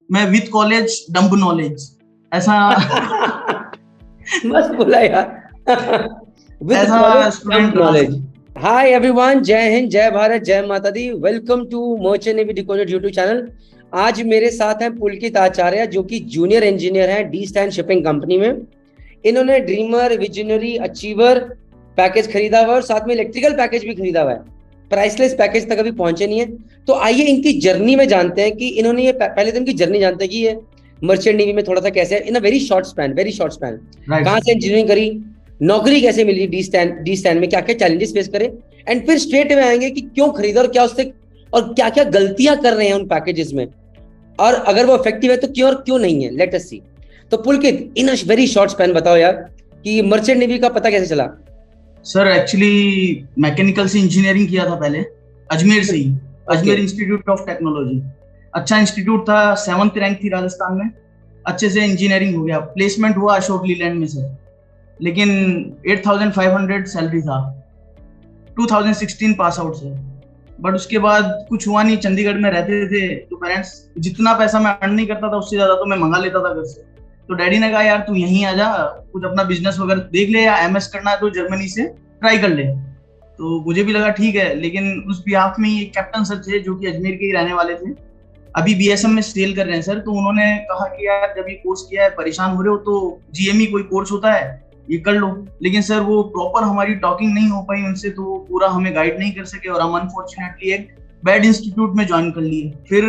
मैं with college dumb knowledge ऐसा मस्त बोला यार। विद ऐसा कॉलेज स्टूडेंट डम्प रहा नॉलेज। सर। हाय एवरीवन, जय हिंद, जय भारत, जय माता दी। Welcome to merchant navy decoded YouTube channel. आज मेरे साथ हैं पुलकित आचार्य, जो कि जूनियर इंजीनियर हैं डी स्टैंड शिपिंग कंपनी में। इन्होंने ड्रीमर, विजनरी, अचीवर पैकेज खरीदा हुआ है और साथ में इलेक्ट्रिकल पैकेज भी खरीदा हुआ है। प्राइसलेस पैकेज तक अभी पहुंचे नहीं है। तो आइए इनकी जर्नी में जानते हैं कि इन्होंने ये पहले तो इनकी जर्नी जानते हैं कि ये मर्चेंट नेवी में थोड़ा सा कैसे है in a very short span, very short span. Right कहाँ सर। से इंजीनियरिंग करी, नौकरी कैसे मिली, डी स्टैंड में क्या क्या चैलेंजेस फेस करे, एंड फिर स्ट्रेट में आएंगे कि क्यों खरीदा और क्या उससे और क्या क्या गलतियां कर रहे हैं उन पैकेजेस में, और अगर वो इफेक्टिव है तो क्यों और क्यों नहीं है। Let us see. तो Pulkit, in a very short span बताओ यार कि मर्चेंट नेवी का पता कैसे चला। सर एक्चुअली मैकेनिकल से इंजीनियरिंग किया था पहले, अजमेर से ही। Okay. Ajmer Institute of Technology अच्छा इंस्टीट्यूट था, 7th रैंक थी राजस्थान में। अच्छे से इंजीनियरिंग हो गया, प्लेसमेंट हुआ अशोक लीलैंड में सर। लेकिन 8,500 सैलरी था, 2016 पास आउट से। बट उसके बाद कुछ हुआ नहीं, चंडीगढ़ में रहते थे तो पेरेंट्स, जितना पैसा मैं अर्न नहीं करता था उससे ज्यादा तो मैं मंगा लेता था घर से। तो डैडी ने कहा यार तू यहीं आ जा, कुछ अपना बिजनेस वगैरह देख ले, या एमएस करना है तो जर्मनी से ट्राई कर ले। तो मुझे भी लगा ठीक है, लेकिन उस बिहाफ में ही एक कैप्टन सर थे जो कि अजमेर के ही रहने वाले थे, अभी बीएसएम में सेल कर रहे हैं सर। तो उन्होंने कहा कि यार जब ये कोर्स किया है, परेशान हो रहे हो, तो जीएमई कोई कोर्स होता है ये कर लो। लेकिन सर वो प्रॉपर हमारी टॉकिंग नहीं हो पाई उनसे, तो वो पूरा हमें गाइड नहीं कर सके और हम अनफॉर्चुनेटली एक बैड इंस्टीट्यूट में ज्वाइन कर लिए। फिर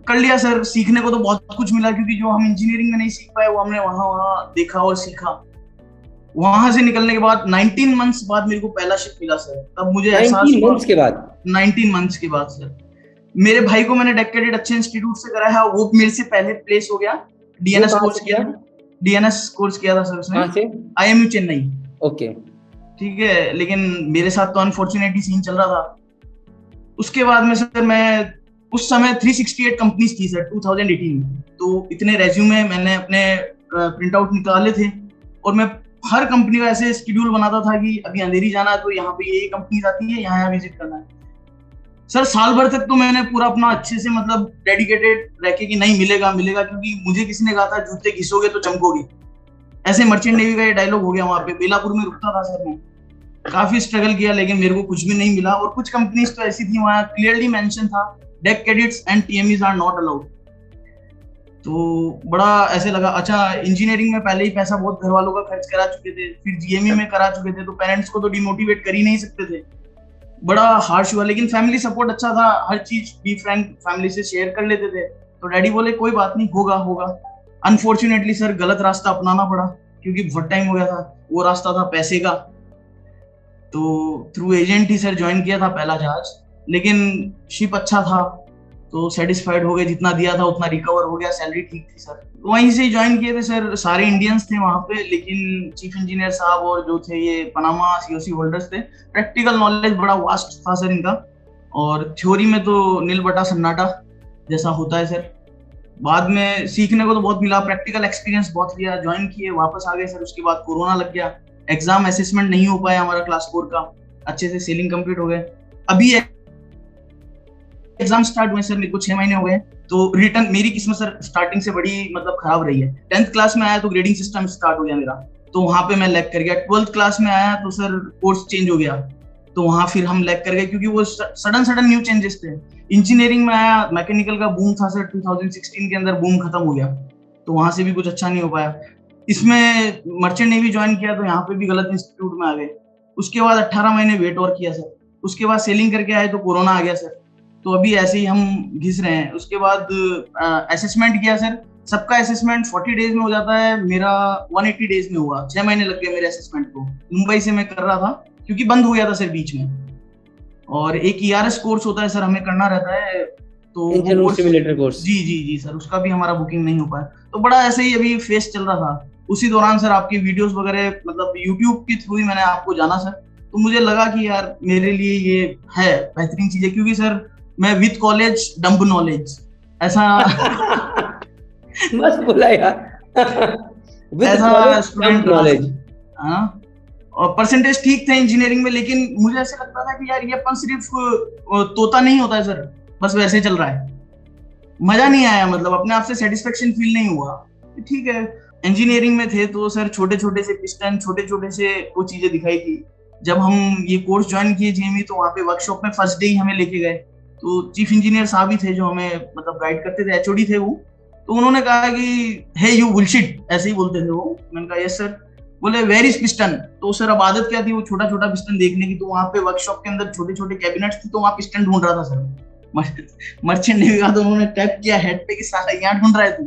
कर लिया सर, सीखने को तो बहुत कुछ मिला, क्योंकि जो हम इंजीनियरिंग में नहीं सीख पाए वो हमने वहां वहां देखा और सीखा। वहां से निकलने के बाद 19 मंथ्स बाद मेरे को पहला शिफ्ट मिला सर। तब मुझे एहसास 19 हुआ, मंथ्स के बाद। 19 मंथ्स के बाद सर। मेरे भाई को मैंने डेडिकेटेड अच्छे इंस्टीट्यूट से कराया, वो मेरे से पहले प्लेस हो गया। वो डीएनएस कहाँ कोर्स से किया किया? था, डीएनएस कोर्स किया था सर उसने, कहाँ से? आईएमयू चेन्नई। ओके। ठीक है, लेकिन मेरे साथ तो अनफॉर्चुनेटली सीन चल रहा था। उसके बाद में सर मैं, उस समय 368 कंपनीज थी सर 2018 में। तो इतने रेज्यूमे मैंने अपने प्रिंट आउट निकाले थे, और मैं हर कंपनी का ऐसे शेड्यूल बनाता था कि अभी अंधेरी जाना है तो यहाँ पे ये कंपनीज आती है, यहाँ यहाँ विजिट करना है। सर साल भर तक तो मैंने पूरा अपना अच्छे से मतलब डेडिकेटेड रह के कि नहीं मिलेगा मिलेगा, क्योंकि मुझे किसी ने कहा था जूते घिसोगे तो चमकोगे। ऐसे मर्चेंट नेवी का ये डायलॉग हो गया। वहां पे बेलापुर में रुकता था सर मैं, काफी स्ट्रगल किया, लेकिन मेरे को कुछ भी नहीं मिला। और कुछ कंपनीज तो ऐसी थी वहां क्लियरली मेंशन था, deck cadets and TMEs are not allowed. तो बड़ा ऐसे लगा, अच्छा इंजीनियरिंग में पहले ही पैसा बहुत घर वालों का खर्च करा चुके थे, फिर जीएमई में करा चुके थे, तो पेरेंट्स को तो डिमोटिवेट कर ही नहीं सकते थे। बड़ा हार्श हुआ, लेकिन फैमिली सपोर्ट अच्छा था, हर चीज बी फ्रैंक फैमिली से शेयर कर लेते थे। तो डैडी बोले कोई बात नहीं, होगा होगा। अनफॉर्चुनेटली सर गलत रास्ता अपनाना पड़ा, क्योंकि बहुत टाइम हो गया था। वो रास्ता था पैसे का। तो थ्रू एजेंट ही सर ज्वाइन किया था पहला जहाज, लेकिन शिप अच्छा था तो सेटिस्फाइड हो गए, जितना दिया था उतना रिकवर हो गया, सैलरी ठीक थी सर। वहीं से ज्वाइन किए थे सर, सारे इंडियंस थे वहां पे, लेकिन चीफ इंजीनियर साहब और जो थे ये पनामा सीओसी होल्डर्स थे। प्रैक्टिकल नॉलेज बड़ा वास्ट था सर इनका, और थ्योरी में तो नील बटा सन्नाटा जैसा होता है सर। बाद में सीखने को तो बहुत मिला, प्रैक्टिकल एक्सपीरियंस बहुत लिया, ज्वाइन किए, वापस आ गए सर। उसके बाद कोरोना लग गया, एग्जाम असेसमेंट नहीं हो पाया हमारा क्लास 4 का, अच्छे से सेलिंग कंप्लीट हो गए। अभी एग्जाम स्टार्ट हुए सर, मेरे को 6 महीने हो गए। तो रिटर्न, मेरी किस्मत सर स्टार्टिंग से बड़ी मतलब खराब रही है। 10th क्लास में आया तो ग्रेडिंग सिस्टम स्टार्ट हो गया मेरा, तो वहां पे मैं लैग कर गया। 12th क्लास में आया तो सर कोर्स चेंज हो गया, तो वहां फिर हम लैग कर गए, क्योंकि वो सडन सडन न्यू चेंजेस थे। इंजीनियरिंग में आया, मैकेनिकल का बूम था सर, 2016 के अंदर बूम खत्म हो गया, तो वहां से भी कुछ अच्छा नहीं हो पाया। इसमें मर्चेंट नेवी ज्वाइन किया तो यहाँ पे भी गलत इंस्टीट्यूट में आ गए। उसके बाद 18 महीने वेट और किया सर, उसके बाद सेलिंग करके आए तो कोरोना आ गया सर। तो अभी ऐसे ही हम घिस रहे हैं। उसके बाद असेसमेंट किया सर, सबका असेसमेंट 40 डेज में हो जाता है, मेरा 180 डेज में हुआ। 6 महीने लग गए मेरे असेसमेंट को। मुंबई से मैं कर रहा था, क्योंकि बंद हो गया था सर बीच में। और एक ईआरएस कोर्स होता है सर, हमें करना रहता है, तो वो engine room course, simulator course. जी जी जी सर, उसका भी हमारा बुकिंग नहीं हो पाया। तो बड़ा ऐसे ही अभी फेस चल रहा था। उसी दौरान सर आपकी वीडियोस वगैरह, मतलब यूट्यूब के थ्रू ही मैंने आपको जाना सर। तो मुझे लगा कि यार मेरे लिए ये है बेहतरीन चीज है, क्योंकि सर मैं विद कॉलेज डम्ब नॉलेज ऐसा मस्त बोला यार। विद ऐसा कॉलेज स्टूडेंट डम्प रहा नॉलेज। सर। हाँ, और परसेंटेज ठीक थे इंजीनियरिंग में, लेकिन मुझे ऐसे लगता था कि यार ये अपन सिर्फ तोता नहीं होता है सर, बस वैसे चल रहा है। मजा नहीं आया, मतलब अपने आप से सेटिस्फेक्शन फील नहीं हुआ। ठीक है, इंजीनियरिंग में थे तो सर छोटे छोटे से पिस्टन, छोटे छोटे से वो चीजें दिखाई थी। जब हम ये कोर्स ज्वाइन किए जेएमई, तो वहाँ पे वर्कशॉप में फर्स्ट डे ही हमें लेके गए, तो चीफ इंजीनियर साहब ही थे जो हमें मतलब गाइड करते थे, एचओडी थे वो। तो उन्होंने कहा कि हे यू बुलशिट, ऐसे ही बोलते थे वो। मैंने कहा यस सर। बोले वेयर इज पिस्टन। तो सर अब आदत क्या थी वो छोटा छोटा पिस्टन देखने की, तो वहाँ पे वर्कशॉप के अंदर छोटे छोटे कैबिनेट्स थे, तो वहाँ पिस्टन ढूंढ रहा था सर। मर्चेंट नेवी का, तो उन्होंने टैप किया हेड पे कि साला यहाँ ढूंढ रहा है तू।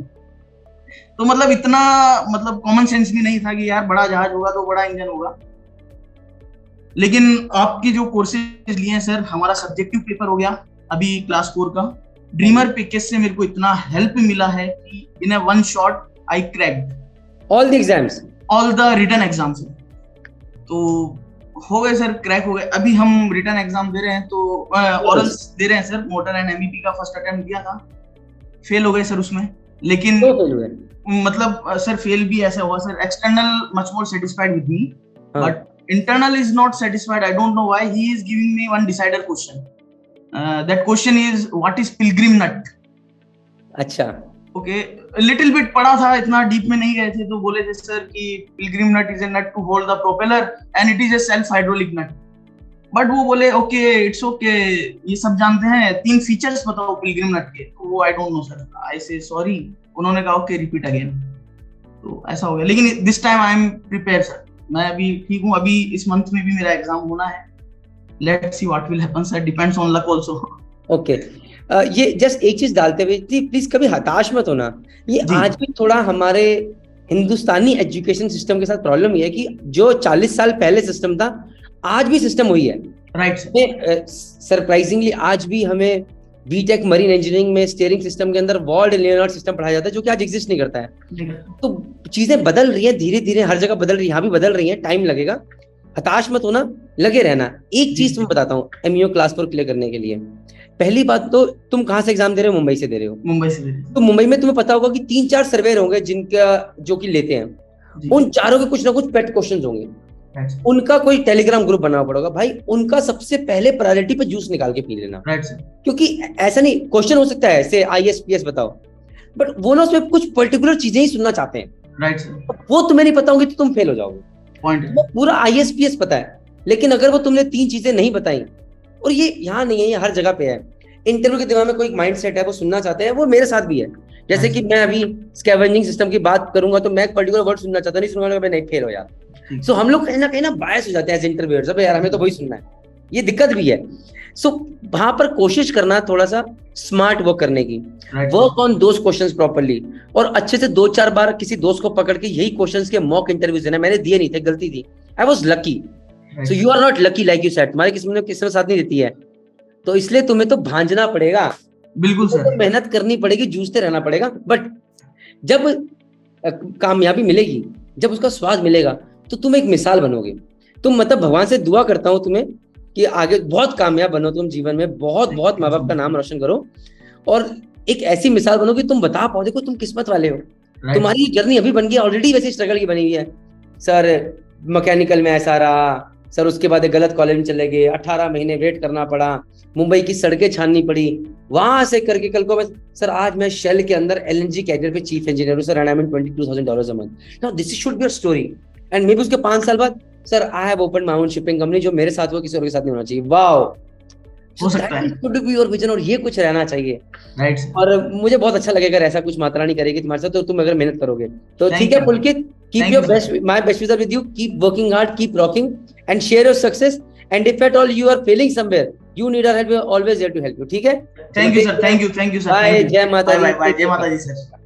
तो मतलब इतना मतलब कॉमन सेंस भी नहीं था कि यार बड़ा जहाज होगा तो बड़ा इंजन होगा। लेकिन आपकी जो कोर्सेज लिए हैं सर, हमारा सब्जेक्टिव पेपर हो गया अभी क्लास 4 का, ड्रीमर पैकेज से मेरे को इतना हेल्प मिला है कि in a one shot I cracked all the exams, all the written exams. तो हो गए सर, क्रैक हो गए। अभी हम रिटन एग्जाम दे रहे हैं, तो ऑरल्स दे रहे हैं सर। मोटर एंड एमईपी का फर्स्ट अटेम्प्ट दिया था, फेल हो गए सर उसमें। लेकिन मतलब सर फेल भी ऐसा हुआ sir, external much more satisfied with me, but internal is not satisfied. I don't know why. He is giving me one decider question. That question is what is pilgrim nut? अच्छा, okay, little bit पढ़ा था, इतना deep में नहीं गए थे। तो बोले थे सर कि pilgrim nut is a nut to hold the propeller and it is a self hydraulic nut. But वो बोले ओके इट्स ओके, ये सब जानते हैं, 3 फीचर्स बताओ pilgrim nut के। तो वो आई डोंट नो सर, आई से सॉरी। उन्होंने कहा ओके रिपीट अगेन। तो ऐसा हो गया, लेकिन this time I am prepare sir. मैं अभी ठीक हूँ, अभी इस मंथ में भी मेरा एग्जाम होना है। Let's see what will happen sir, depends on luck also. Okay, ये जस्ट एक चीज डालते हुए प्लीज कभी हताश मत होना। ये आज भी थोड़ा हमारे हिंदुस्तानी एजुकेशन सिस्टम के साथ प्रॉब्लम ये है कि जो 40 साल पहले सिस्टम था, आज भी सिस्टम वही है। राइट। सरप्राइजिंगली आज भी हमें बीटेक मरीन इंजीनियरिंग में स्टीयरिंग सिस्टम के अंदर वॉल्ड लियोनार्ड सिस्टम पढ़ाया जाता है, जो कि आज एग्जिस्ट नहीं करता है। तो चीजें बदल रही है धीरे धीरे, हर जगह बदल रही है, यहाँ भी बदल रही है, टाइम लगेगा। हताश मत होना, लगे रहना। एक चीज तुम्हें बताता हूँ एमईओ क्लास 4 क्लियर करने के लिए। पहली बात तो तुम कहाँ से एग्जाम दे रहे हो? मुंबई से दे रहे हो। मुंबई से दे रहे हो। तो मुंबई में तुम्हें पता होगा कि 3-4 सर्वेयर होंगे जिनका जो कि लेते हैं, उन चारों के कुछ ना कुछ पेट क्वेश्चन होंगे। उनका कोई टेलीग्राम ग्रुप बनाना पड़ेगा भाई, उनका सबसे पहले प्रायोरिटी पे जूस निकाल के पी लेना। क्योंकि ऐसा नहीं, क्वेश्चन हो सकता है ऐसे आईएसपीएस बताओ, बट वो ना उसमें कुछ पर्टिकुलर चीजें ही सुनना चाहते हैं। राइट। वो तुम्हें नहीं पता होंगी तो तुम फेल हो जाओगे। वो पूरा आईएसपीएस पता है, लेकिन अगर वो तुमने 3 चीजें नहीं बताई, और ये यहाँ नहीं है, ये हर जगह पे है। इंटरव्यू के दिमाग में कोई माइंड सेट है, वो सुनना चाहते हैं। वो मेरे साथ भी है। जैसे कि मैं अभी स्कैवेंजिंग सिस्टम की बात करूंगा तो मैं एक पर्टिकुलर वर्ड सुनना चाहता नहीं, सुनूंगा मैं नहीं, फेल हो यार। सो हम लोग कहीं ना बायस हो जाते हैं एज इंटरव्यूअर्स, अब यार हमें तो वही सुनना है, ये दिक्कत भी है। सो वहां पर कोशिश करना थोड़ा सा स्मार्ट वर्क करने की, work on those questions properly, और अच्छे से 2-4 बार किसी दोस्त को पकड़ के यही क्वेश्चंस के मॉक इंटरव्यूज देना। मैंने दिए नहीं थे, गलती थी, I was lucky. So you are not lucky like you said, तुम्हारी किस्मत साथ नहीं देती है, तो इसलिए तुम्हें तो भांजना पड़ेगा। बिल्कुल सर, मेहनत करनी पड़ेगी, जूझते रहना पड़ेगा। बट जब कामयाबी मिलेगी, जब उसका स्वाद मिलेगा, तो तुम एक मिसाल बनोगे। तुम मतलब भगवान से दुआ करता हूं तुम्हें कि आगे बहुत कामयाब बनो तुम जीवन में, बहुत बहुत माँ बाप का नाम रोशन करो, और एक ऐसी मिसाल बनो कि तुम बता पाओ देखो तुम किस्मत वाले हो। तुम्हारी जर्नी अभी बन गई, ऑलरेडी वैसे स्ट्रगल की बनी हुई है। सर मैकेनिकल में ऐसा रहा सर, उसके बाद एक गलत कॉलेज में चले गए, 18 महीने वेट करना पड़ा, मुंबई की सड़कें छाननी पड़ी, वहां से करके कल को मैं सर आज मैं शेल के अंदर एलएनजी कैरियर पे चीफ इंजीनियर हूं sir, and I am $22,000 a month. Now this should be your story. And may be उसके 5 साल बाद sir I have open my own shipping company, जो मेरे साथ हुआ किसी और के साथ नहीं होना चाहिए। वाओ, हो सकता है, कुड बी योर विजन, और ये कुछ रहना चाहिए। राइट। और मुझे बहुत अच्छा लगेगा अगर ऐसा कुछ माता रानी करेगी तुम्हारे साथ, तो तुम अगर मेहनत करोगे तो ठीक है। पुलकित, keep your best, my best wishes with you, keep working hard, keep rocking and share your success, and if at all you are failing somewhere, you need our help, we are always there to help you, ठीक है। Thank you sir, thank you sir, bye, जय माता दी, bye, जय माता दी sir.